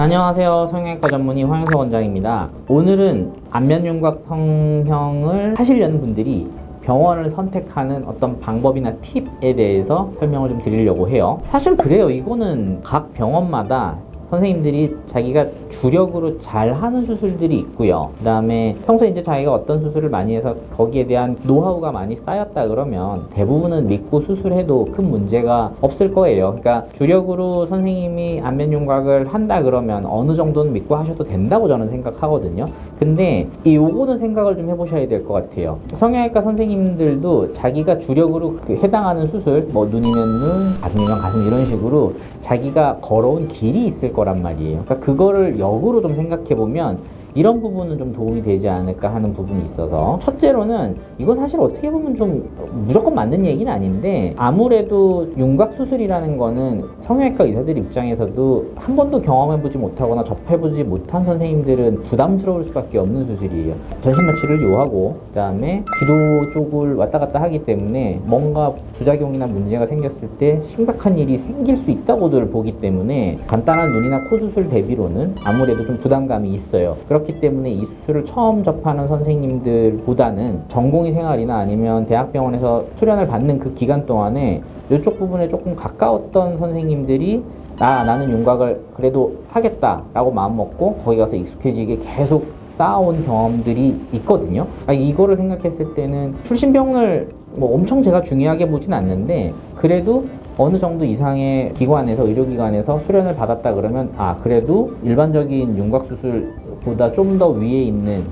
안녕하세요. 성형외과 전문의 황영석 원장입니다. 오늘은 안면윤곽 성형을 하시려는 분들이 병원을 선택하는 어떤 방법이나 팁에 대해서 설명을 좀 드리려고 해요. 사실 그래요. 이거는 각 병원마다 선생님들이 자기가 주력으로 잘 하는 수술들이 있고요. 그 다음에 평소에 이제 자기가 어떤 수술을 많이 해서 거기에 대한 노하우가 많이 쌓였다 그러면 대부분은 믿고 수술해도 큰 문제가 없을 거예요. 그러니까 주력으로 선생님이 안면윤곽을 한다 그러면 어느 정도는 믿고 하셔도 된다고 저는 생각하거든요. 근데 요거는 생각을 좀 해보셔야 될 것 같아요. 성형외과 선생님들도 자기가 주력으로 해당하는 수술, 뭐 눈이면 눈, 가슴이면 가슴 이런 식으로 자기가 걸어온 길이 있을 거란 말이에요. 그러니까 그거를 역으로 좀 생각해보면 이런 부분은 좀 도움이 되지 않을까 하는 부분이 있어서, 첫째로는 이거 사실 어떻게 보면 좀 무조건 맞는 얘기는 아닌데, 아무래도 윤곽 수술이라는 거는 성형외과 의사들 입장에서도 한 번도 경험해보지 못하거나 접해보지 못한 선생님들은 부담스러울 수밖에 없는 수술이에요. 전신 마취를 요하고 그 다음에 기도 쪽을 왔다 갔다 하기 때문에 뭔가 부작용이나 문제가 생겼을 때 심각한 일이 생길 수 있다고들 보기 때문에 간단한 눈이나 코 수술 대비로는 아무래도 좀 부담감이 있어요. 그렇기 때문에 이 수술을 처음 접하는 선생님들보다는 전공의 생활이나 아니면 대학병원에서 수련을 받는 그 기간 동안에 이쪽 부분에 조금 가까웠던 선생님들이 나는 윤곽을 그래도 하겠다라고 마음먹고 거기 가서 익숙해지게 계속 쌓아온 경험들이 있거든요. 이거를 생각했을 때는 출신병을 뭐 엄청 제가 중요하게 보진 않는데, 그래도 어느 정도 이상의 기관에서, 의료기관에서 수련을 받았다 그러면 그래도 일반적인 윤곽 수술보다 좀 더 위에 있는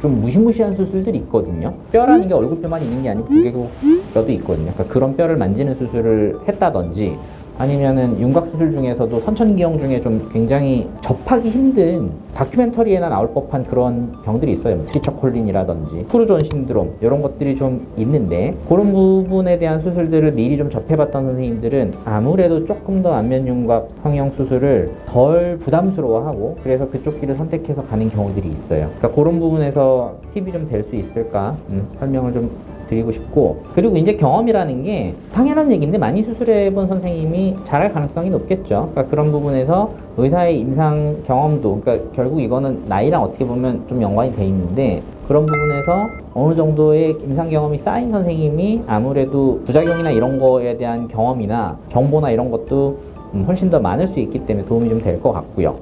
좀 무시무시한 수술들이 있거든요. 뼈라는 게 얼굴뼈만 있는 게 아니고 두개뼈도 있거든요. 그러니까 그런 뼈를 만지는 수술을 했다든지, 아니면은 윤곽 수술 중에서도 선천기형 중에 좀 굉장히 접하기 힘든, 다큐멘터리에나 나올 법한 그런 병들이 있어요. 트리처콜린이라든지 프루존 신드롬 이런 것들이 좀 있는데, 그런 부분에 대한 수술들을 미리 좀 접해봤던 선생님들은 아무래도 조금 더 안면윤곽 성형 수술을 덜 부담스러워하고 그래서 그쪽 길을 선택해서 가는 경우들이 있어요. 그러니까 그런 부분에서 팁이 좀 될 수 있을까 설명을 좀 드리고 싶고, 그리고 이제 경험이라는 게 당연한 얘기인데 많이 수술해본 선생님이 잘할 가능성이 높겠죠. 그러니까 그런 부분에서 의사의 임상 경험도, 그러니까 결국 이거는 나이랑 어떻게 보면 좀 연관이 돼 있는데, 그런 부분에서 어느 정도의 임상 경험이 쌓인 선생님이 아무래도 부작용이나 이런 거에 대한 경험이나 정보나 이런 것도 훨씬 더 많을 수 있기 때문에 도움이 좀 될 것 같고요.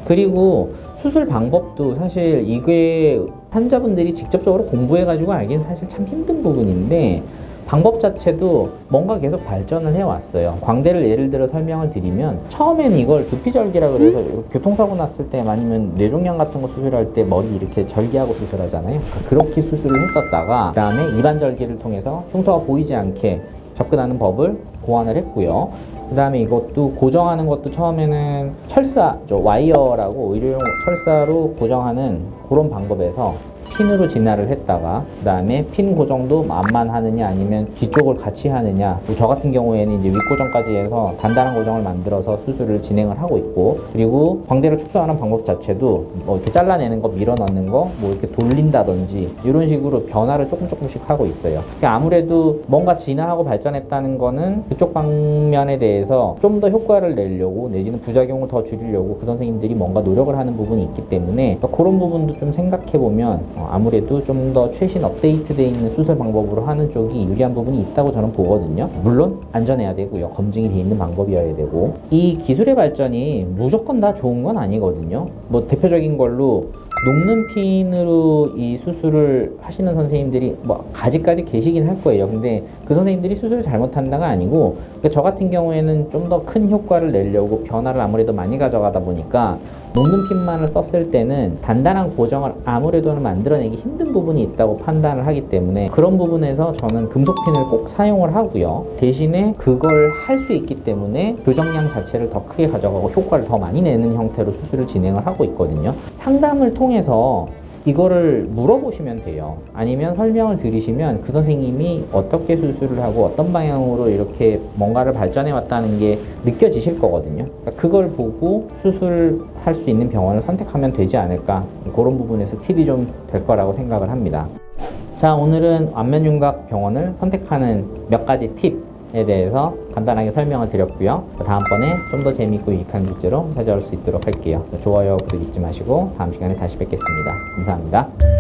그리고 수술 방법도 사실 이게 환자분들이 직접적으로 공부해가지고 알기는 사실 참 힘든 부분인데, 방법 자체도 뭔가 계속 발전을 해왔어요. 광대를 예를 들어 설명을 드리면, 처음엔 이걸 두피절개라 그래서 교통사고 났을 때 아니면 뇌종양 같은 거 수술할 때 머리 이렇게 절개하고 수술하잖아요. 그렇게 수술을 했었다가 그 다음에 입안절개를 통해서 흉터가 보이지 않게 접근하는 법을 고안을 했고요. 그 다음에 이것도 고정하는 것도 처음에는 철사죠, 와이어라고 의료용 철사로 고정하는 그런 방법에서 핀으로 진화를 했다가, 그 다음에 핀 고정도 앞만 하느냐 아니면 뒤쪽을 같이 하느냐, 저 같은 경우에는 이제 윗고정까지 해서 단단한 고정을 만들어서 수술을 진행을 하고 있고, 그리고 광대를 축소하는 방법 자체도 뭐 이렇게 잘라내는 거, 밀어 넣는 거, 뭐 이렇게 돌린다든지 이런 식으로 변화를 조금씩 하고 있어요. 그러니까 아무래도 뭔가 진화하고 발전했다는 거는 그쪽 방면에 대해서 좀 더 효과를 내려고, 내지는 부작용을 더 줄이려고 그 선생님들이 뭔가 노력을 하는 부분이 있기 때문에, 그러니까 그런 부분도 좀 생각해보면 아무래도 좀 더 최신 업데이트되어 있는 수술 방법으로 하는 쪽이 유리한 부분이 있다고 저는 보거든요. 물론 안전해야 되고요. 검증이 돼 있는 방법이어야 되고, 이 기술의 발전이 무조건 다 좋은 건 아니거든요. 뭐 대표적인 걸로 녹는 핀으로 이 수술을 하시는 선생님들이 뭐 가지까지 계시긴 할 거예요. 근데 그 선생님들이 수술을 잘못한다가 아니고, 그러니까 저 같은 경우에는 좀 더 큰 효과를 내려고 변화를 아무래도 많이 가져가다 보니까 녹는 핀만을 썼을 때는 단단한 고정을 아무래도 만들어내기 힘든 부분이 있다고 판단을 하기 때문에, 그런 부분에서 저는 금속핀을 꼭 사용을 하고요. 대신에 그걸 할 수 있기 때문에 교정량 자체를 더 크게 가져가고 효과를 더 많이 내는 형태로 수술을 진행을 하고 있거든요. 상담을 통해서 이거를 물어보시면 돼요. 아니면 설명을 들으시면 그 선생님이 어떻게 수술을 하고 어떤 방향으로 이렇게 뭔가를 발전해 왔다는 게 느껴지실 거거든요. 그러니까 그걸 보고 수술할 수 있는 병원을 선택하면 되지 않을까, 그런 부분에서 팁이 좀 될 거라고 생각을 합니다. 자, 오늘은 안면윤곽 병원을 선택하는 몇 가지 팁 팁에 대해서 간단하게 설명을 드렸고요. 다음번에 좀 더 재미있고 유익한 주제로 찾아올 수 있도록 할게요. 좋아요, 구독 잊지 마시고 다음 시간에 다시 뵙겠습니다. 감사합니다.